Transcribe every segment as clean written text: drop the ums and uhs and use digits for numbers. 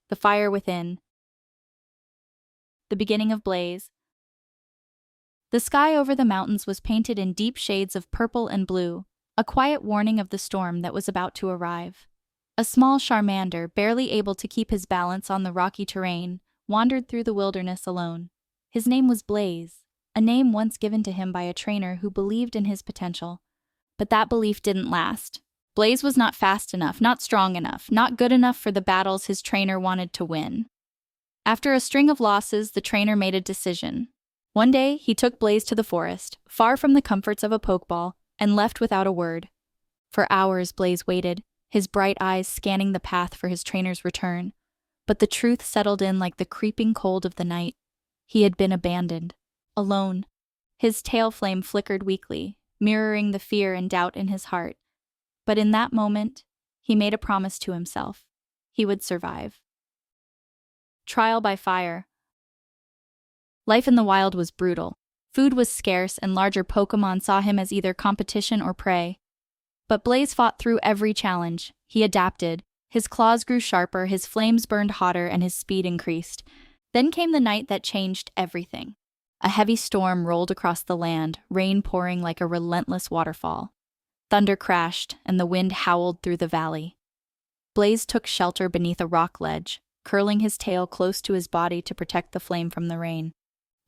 The Fire Within. The Beginning of Blaze. The sky over the mountains was painted in deep shades of purple and blue, a quiet warning of the storm that was about to arrive. A small Charmander, barely able to keep his balance on the rocky terrain, wandered through the wilderness alone. His name was Blaze, a name once given to him by a trainer who believed in his potential. But that belief didn't last. Blaze was not fast enough, not strong enough, not good enough for the battles his trainer wanted to win. After a string of losses, the trainer made a decision. One day, he took Blaze to the forest, far from the comforts of a Pokeball, and left without a word. For hours, Blaze waited, his bright eyes scanning the path for his trainer's return. But the truth settled in like the creeping cold of the night. He had been abandoned, alone. His tail flame flickered weakly, mirroring the fear and doubt in his heart. But in that moment, he made a promise to himself. He would survive. Trial by fire. Life in the wild was brutal. Food was scarce, and larger Pokémon saw him as either competition or prey. But Blaze fought through every challenge. He adapted. His claws grew sharper, his flames burned hotter, and his speed increased. Then came the night that changed everything. A heavy storm rolled across the land, rain pouring like a relentless waterfall. Thunder crashed, and the wind howled through the valley. Blaze took shelter beneath a rock ledge, curling his tail close to his body to protect the flame from the rain.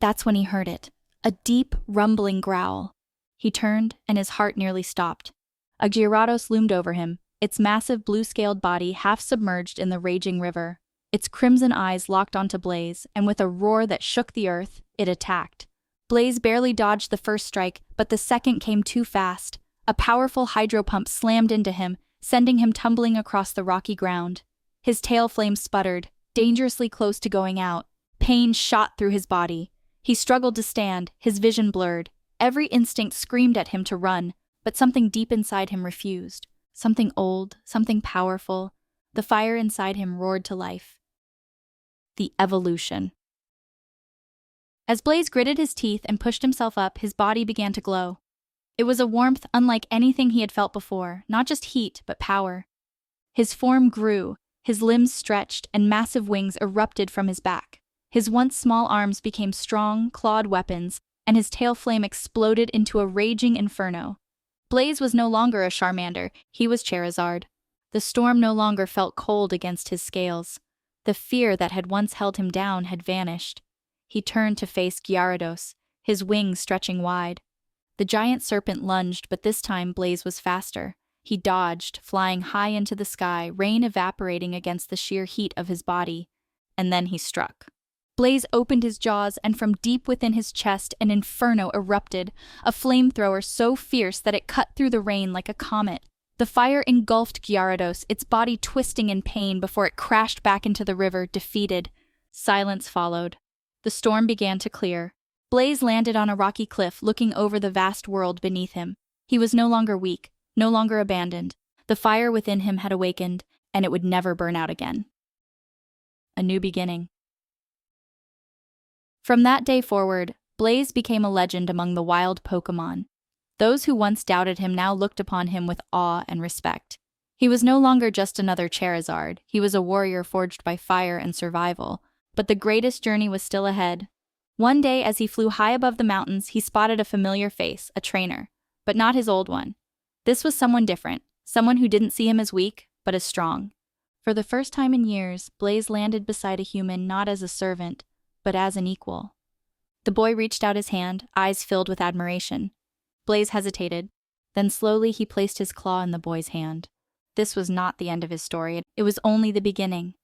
That's when he heard it, a deep, rumbling growl. He turned, and his heart nearly stopped. A Gyarados loomed over him, its massive blue-scaled body half submerged in the raging river. Its crimson eyes locked onto Blaze, and with a roar that shook the earth, it attacked. Blaze barely dodged the first strike, but the second came too fast. A powerful hydro pump slammed into him, sending him tumbling across the rocky ground. His tail flame sputtered, dangerously close to going out. Pain shot through his body. He struggled to stand, his vision blurred. Every instinct screamed at him to run, but something deep inside him refused. Something old, something powerful. The fire inside him roared to life. The evolution. As Blaze gritted his teeth and pushed himself up, his body began to glow. It was a warmth unlike anything he had felt before, not just heat, but power. His form grew, his limbs stretched, and massive wings erupted from his back. His once small arms became strong, clawed weapons, and his tail flame exploded into a raging inferno. Blaze was no longer a Charmander, he was Charizard. The storm no longer felt cold against his scales. The fear that had once held him down had vanished. He turned to face Gyarados, his wings stretching wide. The giant serpent lunged, but this time Blaze was faster. He dodged, flying high into the sky, rain evaporating against the sheer heat of his body. And then he struck. Blaze opened his jaws, and from deep within his chest, an inferno erupted, a flamethrower so fierce that it cut through the rain like a comet. The fire engulfed Gyarados, its body twisting in pain before it crashed back into the river, defeated. Silence followed. The storm began to clear. Blaze landed on a rocky cliff, looking over the vast world beneath him. He was no longer weak, no longer abandoned. The fire within him had awakened, and it would never burn out again. A new beginning. From that day forward, Blaze became a legend among the wild Pokémon. Those who once doubted him now looked upon him with awe and respect. He was no longer just another Charizard, he was a warrior forged by fire and survival. But the greatest journey was still ahead. One day, as he flew high above the mountains, he spotted a familiar face, a trainer, but not his old one. This was someone different, someone who didn't see him as weak, but as strong. For the first time in years, Blaze landed beside a human not as a servant, but as an equal. The boy reached out his hand, eyes filled with admiration. Blaze hesitated. Then slowly he placed his claw in the boy's hand. This was not the end of his story. It was only the beginning.